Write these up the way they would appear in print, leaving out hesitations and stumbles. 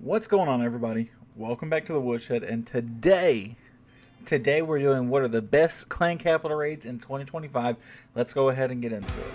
What's going on, everybody? Welcome back to the Woodshed, and today we're doing what are the best clan capital raids in 2025. Let's go ahead and get into it.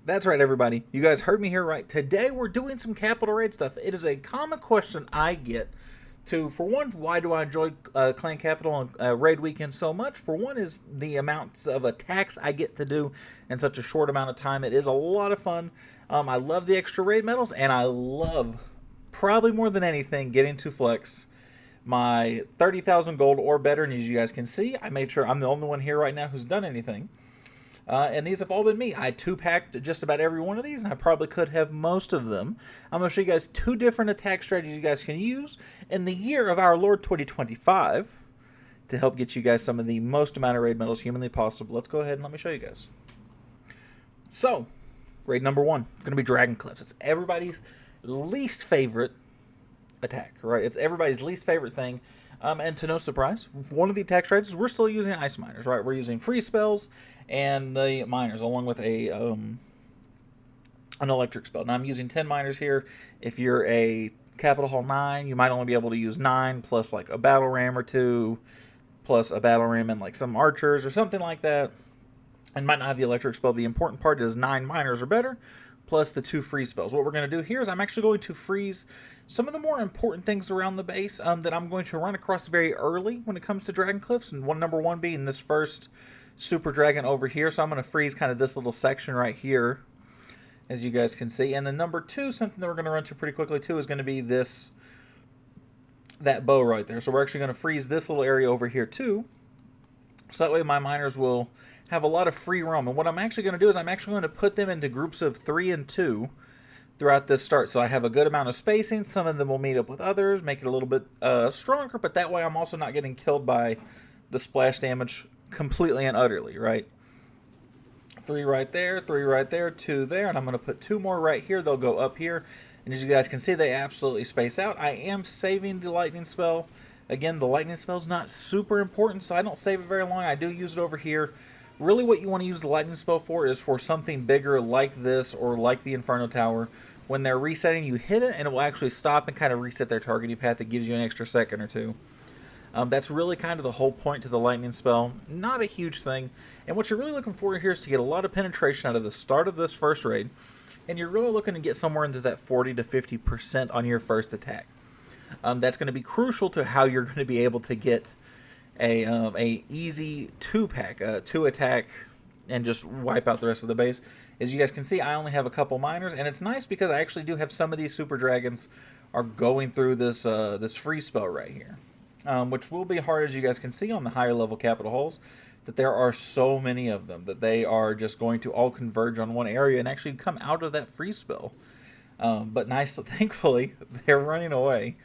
That's right, everybody. You guys heard me here right. Today we're doing some capital raid stuff. It is a common question I get for one, why do I enjoy Clan Capital and Raid Weekend so much? For one is the amounts of attacks I get to do in such a short amount of time. It is a lot of fun. I love the extra raid medals, and I love, probably more than anything, getting to flex my 30,000 gold or better. And as you guys can see, I made sure I'm the only one here right now who's done anything. And these have all been me. I two-packed just about every one of these, and I probably could have most of them. I'm going to show you guys two different attack strategies you guys can use in the year of our Lord 2025 to help get you guys some of the most amount of raid medals humanly possible. Let's go ahead and let me show you guys. So, raid number one. It's going to be Dragon Cliffs. It's everybody's least favorite attack, right? It's everybody's least favorite thing. And to no surprise, one of the attack strategies, we're still using Ice Miners, right? We're using free spells and the Miners, along with an electric spell. Now, I'm using 10 Miners here. If you're a Capital Hall 9, you might only be able to use 9, plus like a Battle Ram or 2, plus a Battle Ram and like some Archers or something like that. And might not have the electric spell. The important part is 9 Miners or better, plus the 2 free spells. What we're going to do here is I'm actually going to freeze some of the more important things around the base that I'm going to run across very early when it comes to Dragon Cliffs, and number one being this first Super Dragon over here. So I'm going to freeze kind of this little section right here, as you guys can see. And then number two, something that we're going to run to pretty quickly too, is going to be that bow right there. So we're actually going to freeze this little area over here too, so that way my Miners will have a lot of free roam. And what I'm actually going to do is I'm actually going to put them into groups of 3 and 2 throughout this start. So I have a good amount of spacing. Some of them will meet up with others, make it a little bit stronger, but that way I'm also not getting killed by the splash damage completely and utterly, right? 3 right there, 3 right there, 2 there, and I'm going to put 2 more right here. They'll go up here, and as you guys can see, they absolutely space out. I am saving the lightning spell. Again, the lightning spell is not super important, so I don't save it very long. I do use it over here. Really what you want to use the lightning spell for is for something bigger like this or like the Inferno Tower. When they're resetting, you hit it and it will actually stop and kind of reset their targeting path. That gives you an extra second or two. That's really kind of the whole point to the lightning spell. Not a huge thing. And what you're really looking for here is to get a lot of penetration out of the start of this first raid. And you're really looking to get somewhere into that 40 to 50% on your first attack. That's going to be crucial to how you're going to be able to get a easy 2-pack, 2 attack, and just wipe out the rest of the base. As you guys can see, I only have a couple Miners, and it's nice because I actually do have some of these Super Dragons are going through this this free spell right here, which will be hard, as you guys can see on the higher level Capital Halls, that there are so many of them that they are just going to all converge on one area and actually come out of that free spell. But nice, thankfully, they're running away.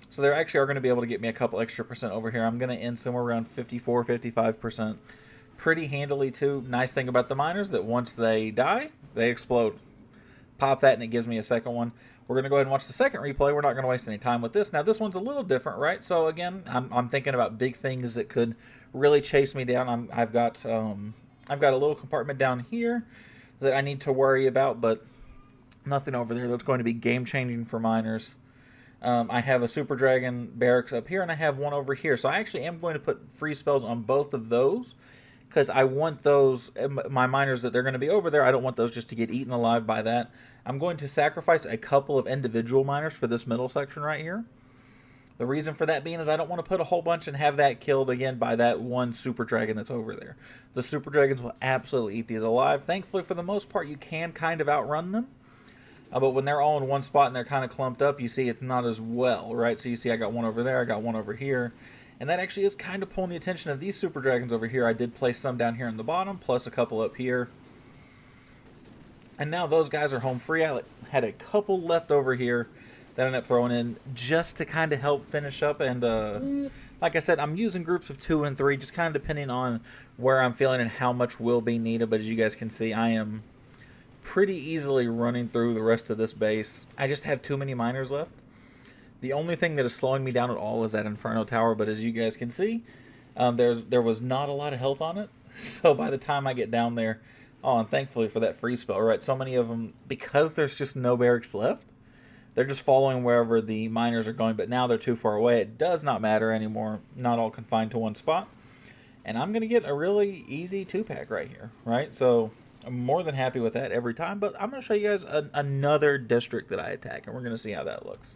So they actually are going to be able to get me a couple extra percent over here. I'm going to end somewhere around 54, 55%. Pretty handily too. Nice thing about the Miners that once they die, they explode. Pop that and it gives me a second one. We're going to go ahead and watch the second replay. We're not going to waste any time with this. Now this one's a little different, right? So again, I'm thinking about big things that could really chase me down. I've got a little compartment down here that I need to worry about, but nothing over there that's going to be game changing for Miners. I have a Super Dragon barracks up here, and I have one over here. So I actually am going to put free spells on both of those, because I want those, my Miners that they're going to be over there, I don't want those just to get eaten alive by that. I'm going to sacrifice a couple of individual Miners for this middle section right here. The reason for that being is I don't want to put a whole bunch and have that killed again by that one Super Dragon that's over there. The Super Dragons will absolutely eat these alive. Thankfully, for the most part, you can kind of outrun them. But when they're all in one spot and they're kind of clumped up, you see it's not as well, right? So you see I got one over there, I got one over here. And that actually is kind of pulling the attention of these Super Dragons over here. I did place some down here in the bottom, plus a couple up here. And now those guys are home free. I had a couple left over here that I ended up throwing in just to kind of help finish up. And like I said, I'm using groups of 2 and 3, just kind of depending on where I'm feeling and how much will be needed. But as you guys can see, I am pretty easily running through the rest of this base. I just have too many Miners left. The only thing that is slowing me down at all is that Inferno Tower, but as you guys can see, there was not a lot of health on it. So by the time I get down there, oh, and thankfully for that freeze spell, right? So many of them, because there's just no barracks left, they're just following wherever the miners are going, but now they're too far away. It does not matter anymore. Not all confined to one spot. And I'm going to get a really easy 2-pack right here, right? So I'm more than happy with that every time, but I'm going to show you guys another district that I attack, and we're going to see how that looks.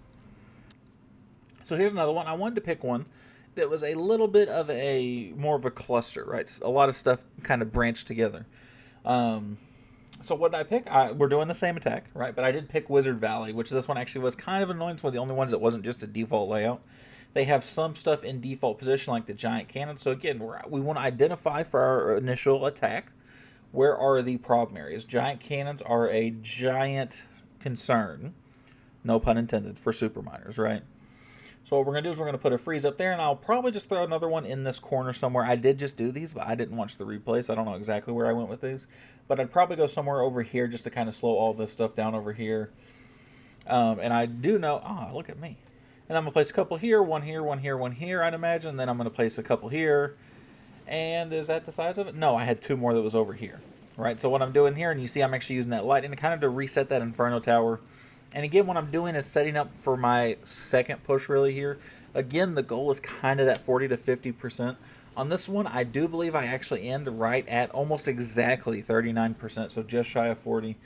So here's another one. I wanted to pick one that was a little bit of more of a cluster, right? A lot of stuff kind of branched together. So what did I pick? We're doing the same attack, right? But I did pick Wizard Valley, which this one actually was kind of annoying. It's one of the only ones that wasn't just a default layout. They have some stuff in default position like the giant cannon. So again, we want to identify for our initial attack, where are the problem areas. Giant cannons are a giant concern, no pun intended, for super miners, right? So what we're going to do is we're going to put a freeze up there, and I'll probably just throw another one in this corner somewhere. I did just do these, but I didn't watch the replay, so I don't know exactly where I went with these. But I'd probably go somewhere over here just to kind of slow all this stuff down over here. And I do know... Oh, look at me. And I'm going to place a couple here, one here, one here, one here, I'd imagine. Then I'm going to place a couple here. And is that the size of it? No, I had two more that was over here. Right, so what I'm doing here, and you see I'm actually using that light, and kind of to reset that Inferno Tower. And again, what I'm doing is setting up for my second push really here. Again, the goal is kind of that 40 to 50%. On this one, I do believe I actually end right at almost exactly 39%, so just shy of 40.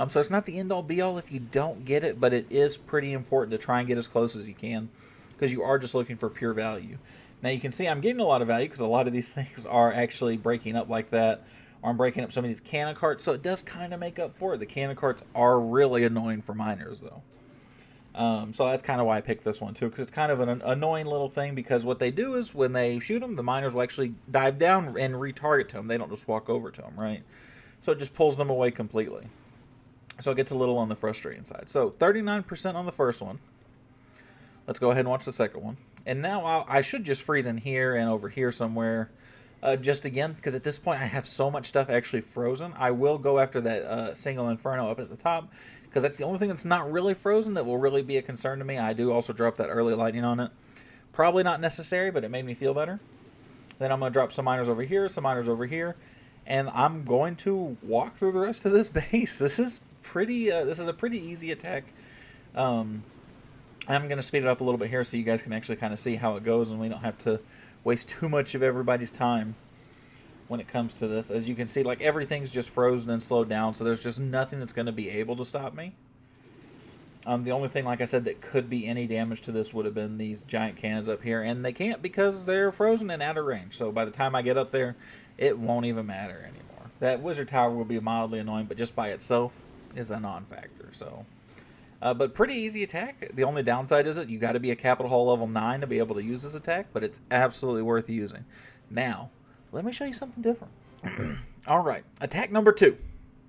So it's not the end-all be-all if you don't get it, but it is pretty important to try and get as close as you can, because you are just looking for pure value. Now you can see I'm getting a lot of value because a lot of these things are actually breaking up like that. Or I'm breaking up some of these cannon carts, so it does kind of make up for it. The cannon carts are really annoying for miners, though. So that's kind of why I picked this one, too, because it's kind of an annoying little thing, because what they do is when they shoot them, the miners will actually dive down and retarget to them. They don't just walk over to them, right? So it just pulls them away completely. So it gets a little on the frustrating side. So 39% on the first one. Let's go ahead and watch the second one. And now I should just freeze in here and over here somewhere. Just again, because at this point I have so much stuff actually frozen. I will go after that single Inferno up at the top, because that's the only thing that's not really frozen that will really be a concern to me. I do also drop that early lightning on it. Probably not necessary, but it made me feel better. Then I'm going to drop some miners over here, some miners over here, and I'm going to walk through the rest of this base. This is pretty. This is a pretty easy attack. I'm going to speed it up a little bit here so you guys can actually kind of see how it goes, and we don't have to waste too much of everybody's time when it comes to this. As you can see, like, everything's just frozen and slowed down, so there's just nothing that's going to be able to stop me. The only thing, like I said, that could be any damage to this would have been these giant cannons up here, and they can't because they're frozen and out of range. So by the time I get up there, it won't even matter anymore. That Wizard Tower will be mildly annoying, but just by itself is a non-factor. So, but pretty easy attack. The only downside is you got to be a Capital Hall level 9 to be able to use this attack, but it's absolutely worth using. Now, let me show you something different. All right, attack number 2.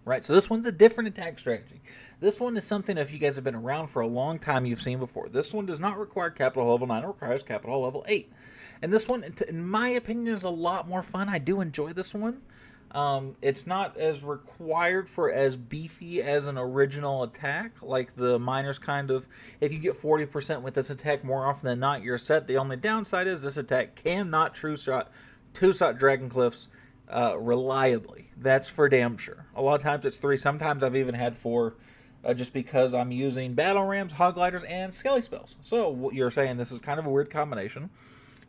Right, so this one's a different attack strategy. This one is something, if you guys have been around for a long time, you've seen before. This one does not require Capital Hall level 9. It requires Capital Hall level 8. And this one, in my opinion, is a lot more fun. I do enjoy this one. It's not as required for as beefy as an original attack, like the miners kind of. If you get 40% with this attack, more often than not, you're set. The only downside is this attack cannot two-shot Dragon Cliffs reliably. That's for damn sure. A lot of times it's 3. Sometimes I've even had 4, just because I'm using Battle Rams, Hog Gliders, and Skelly Spells. So you're saying this is kind of a weird combination.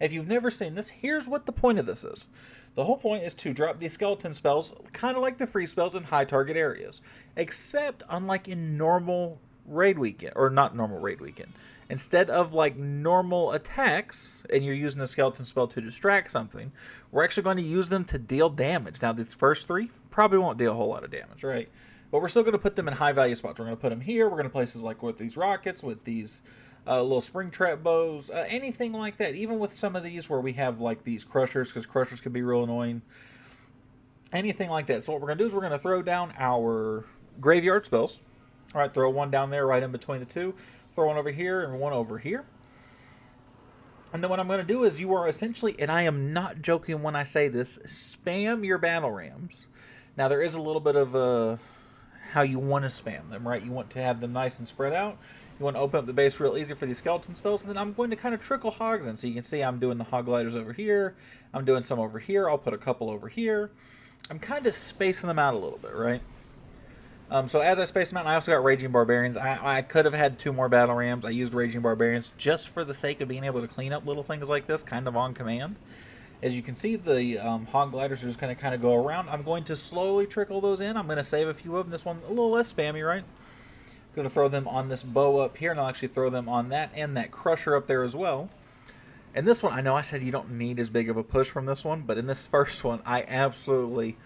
If you've never seen this, here's what the point of this is. The whole point is to drop these skeleton spells, kind of like the free spells, in high target areas. Except, unlike in normal raid weekend, or not normal raid weekend, instead of like normal attacks, and you're using a skeleton spell to distract something, we're actually going to use them to deal damage. Now, these first 3 probably won't deal a whole lot of damage, right? But we're still going to put them in high value spots. We're going to put them here. We're going to places like with these rockets, with these little spring trap bows, anything like that. Even with some of these where we have like these crushers, because crushers can be real annoying. Anything like that. So what we're going to do is we're going to throw down our graveyard spells. All right, throw one down there right in between the 2. Throw one over here and one over here. And then what I'm going to do is you are essentially, and I am not joking when I say this, spam your battle rams. Now there is a little bit of how you want to spam them, right? You want to have them nice and spread out. You want to open up the base real easy for these skeleton spells, and then I'm going to kind of trickle hogs in. So you can see I'm doing the hog gliders over here. I'm doing some over here. I'll put a couple over here. I'm kind of spacing them out a little bit, right? So as I space them out, I also got Raging Barbarians. I could have had 2 more Battle Rams. I used Raging Barbarians just for the sake of being able to clean up little things like this, kind of on command. As you can see, the hog gliders are just going to kind of go around. I'm going to slowly trickle those in. I'm going to save a few of them. This one a little less spammy, right? Going to throw them on this bow up here, and I'll actually throw them on that and that crusher up there as well. And this one, I know I said you don't need as big of a push from this one, but in this first one, I absolutely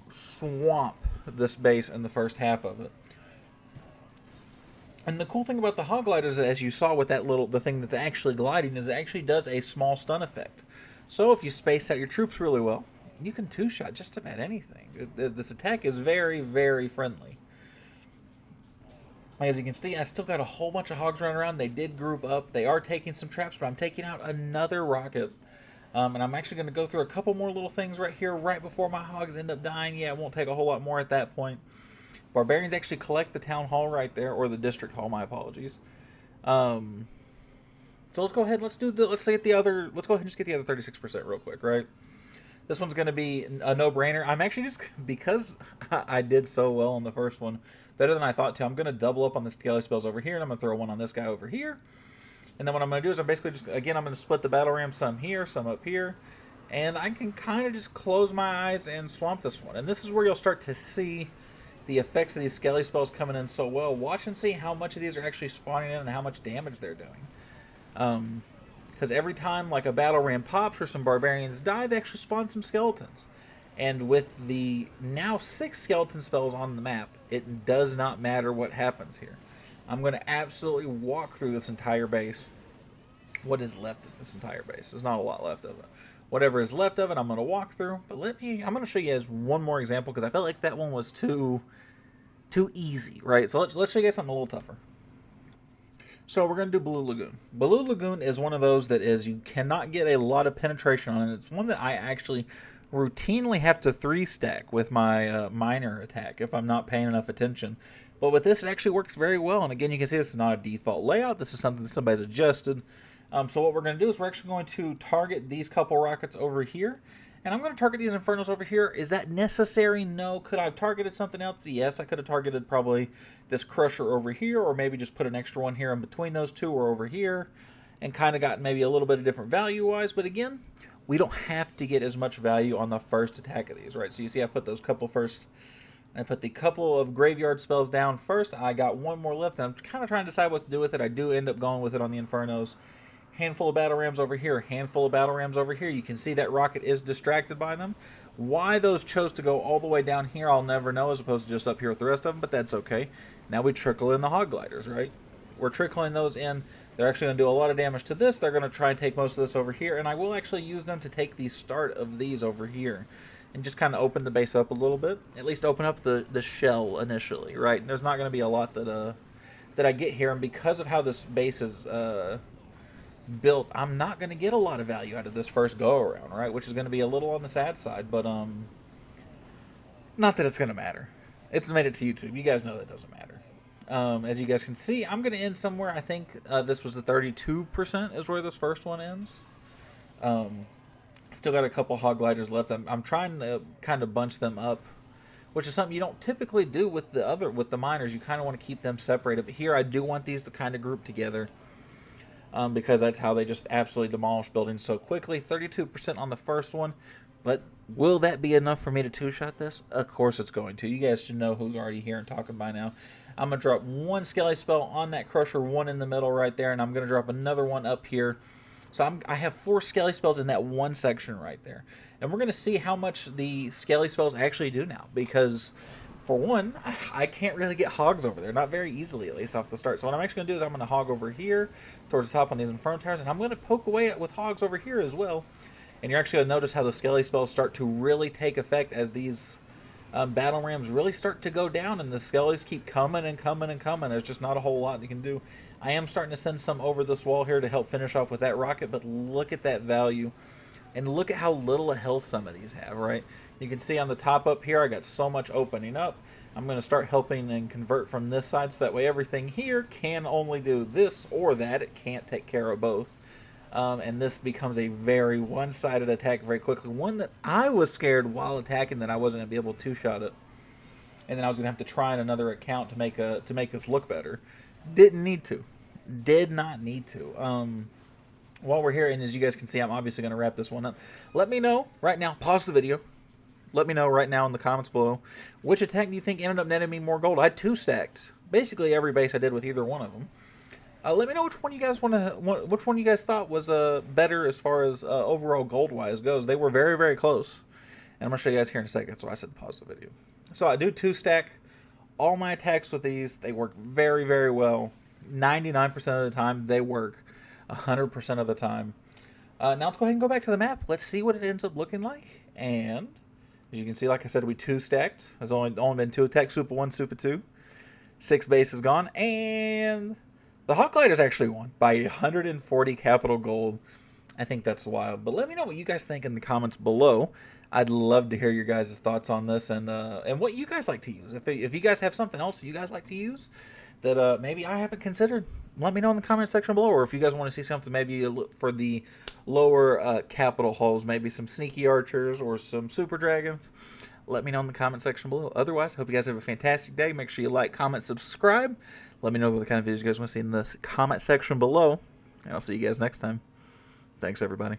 swamp this base in the first half of it. And the cool thing about the hog gliders, as you saw with that the thing that's actually gliding, is it actually does a small stun effect. So if you space out your troops really well, you can two-shot just about anything. This attack is very, very friendly. As you can see, I still got a whole bunch of hogs running around. They did group up. They are taking some traps, but I'm taking out another rocket. And I'm actually going to go through a couple more little things right here, right before my hogs end up dying. Yeah, it won't take a whole lot more at that point. Barbarians actually collect the town hall right there, or the district hall, my apologies. So let's go ahead. Let's go ahead and just get the other 36% real quick, right? This one's going to be a no-brainer. I'm actually just, because I did so well on the first one, better than I thought to, I'm going to double up on the scaly spells over here, and I'm going to throw one on this guy over here. And then what I'm going to do is I'm basically just, again, I'm going to split the battle ram, some here, some up here. And I can kind of just close my eyes and swamp this one. And this is where you'll start to see the effects of these scaly spells coming in so well. Watch and see how much of these are actually spawning in and how much damage they're doing. Because every time like a battle ram pops or some barbarians die, they actually spawn some skeletons. And with the now 6 skeleton spells on the map, it does not matter what happens here. I'm going to absolutely walk through this entire base. What is left of this entire base? There's not a lot left of it. Whatever is left of it, I'm going to walk through. But I'm going to show you guys one more example because I felt like that one was too easy, right? So let's show you guys something a little tougher. So we're going to do Blue Lagoon. Blue Lagoon is one of those that is you cannot get a lot of penetration on it. It's one that I actually routinely have to 3-stack with my miner attack if I'm not paying enough attention. But with this, it actually works very well. And again, you can see this is not a default layout. This is something that somebody's adjusted. So what we're going to do is we're actually going to target these couple rockets over here. And I'm going to target these Infernos over here. Is that necessary? No. Could I have targeted something else? Yes, I could have targeted probably this Crusher over here, or maybe just put an extra one here in between those two or over here, and kind of got maybe a little bit of different value-wise. But again, we don't have to get as much value on the first attack of these, right? So you see I put those couple first. I put the couple of graveyard spells down first. I got one more left, and I'm kind of trying to decide what to do with it. I do end up going with it on the Infernos. Handful of battle rams over here, handful of battle rams over here. You can see that rocket is distracted by them. Why those chose to go all the way down here, I'll never know, as opposed to just up here with the rest of them, but that's okay. Now we trickle in the hog gliders, right? We're trickling those in. They're actually going to do a lot of damage to this. They're going to try and take most of this over here, and I will actually use them to take the start of these over here and just kind of open the base up a little bit. At least open up the shell initially, right? And there's not going to be a lot that I get here, and because of how this base is built, I'm not going to get a lot of value out of this first go around, right? Which is going to be a little on the sad side, but not that it's going to matter. It's made it to YouTube. You guys know that doesn't matter. As you guys can see, I'm going to end somewhere. I think this was the 32% is where this first one ends. Still got a couple hog gliders left. I'm trying to kind of bunch them up, which is something you don't typically do with the miners. You kind of want to keep them separated. But here I do want these to kind of group together. Because that's how they just absolutely demolish buildings so quickly. 32% on the first one. But will that be enough for me to two-shot this? Of course it's going to. You guys should know who's already here and talking by now. I'm going to drop one Skelly spell on that Crusher, one in the middle right there, and I'm going to drop another one up here. So I have 4 Skelly spells in that one section right there. And we're going to see how much the Skelly spells actually do now. Because, for one, I can't really get hogs over there. Not very easily, at least, off the start. So what I'm actually going to do is I'm going to hog over here towards the top on these Inferno Towers. And I'm going to poke away with hogs over here as well. And you're actually going to notice how the Skelly spells start to really take effect as these battle rams really start to go down. And the Skellies keep coming and coming and coming. There's just not a whole lot you can do. I am starting to send some over this wall here to help finish off with that rocket. But look at that value. And look at how little health some of these have, right? You can see on the top up here, I got so much opening up. I'm going to start helping and convert from this side, so that way everything here can only do this or that. It can't take care of both. And this becomes a very one-sided attack very quickly. One that I was scared while attacking that I wasn't going to be able to two-shot it. And then I was going to have to try in another account to make this look better. Didn't need to. Did not need to. While we're here, and as you guys can see, I'm obviously going to wrap this one up. Let me know right now. Pause the video. Let me know right now in the comments below, which attack do you think ended up netting me more gold? I had 2 stacked. Basically every base I did with either one of them. Let me know which one you guys which one you guys thought was better as far as overall gold wise goes. They were very, very close, and I'm gonna show you guys here in a second. So I said pause the video. So I do 2 stack. All my attacks with these, they work very, very well. 99% of the time they work. 100% of the time. Now let's go ahead and go back to the map. Let's see what it ends up looking like. And as you can see, like I said, we 2 stacked. There's only been 2 attacks, Super 1, Super 2. 6 bases gone, and the Hawk Gliders actually won by 140 capital gold. I think that's wild. But let me know what you guys think in the comments below. I'd love to hear your guys' thoughts on this and what you guys like to use. If you guys have something else that you guys like to use that maybe I haven't considered, let me know in the comment section below. Or if you guys want to see something maybe for the lower capital hulls, maybe some sneaky archers or some super dragons, let me know in the comment section below. Otherwise, I hope you guys have a fantastic day. Make sure you like, comment, subscribe. Let me know what kind of videos you guys want to see in the comment section below. And I'll see you guys next time. Thanks, everybody.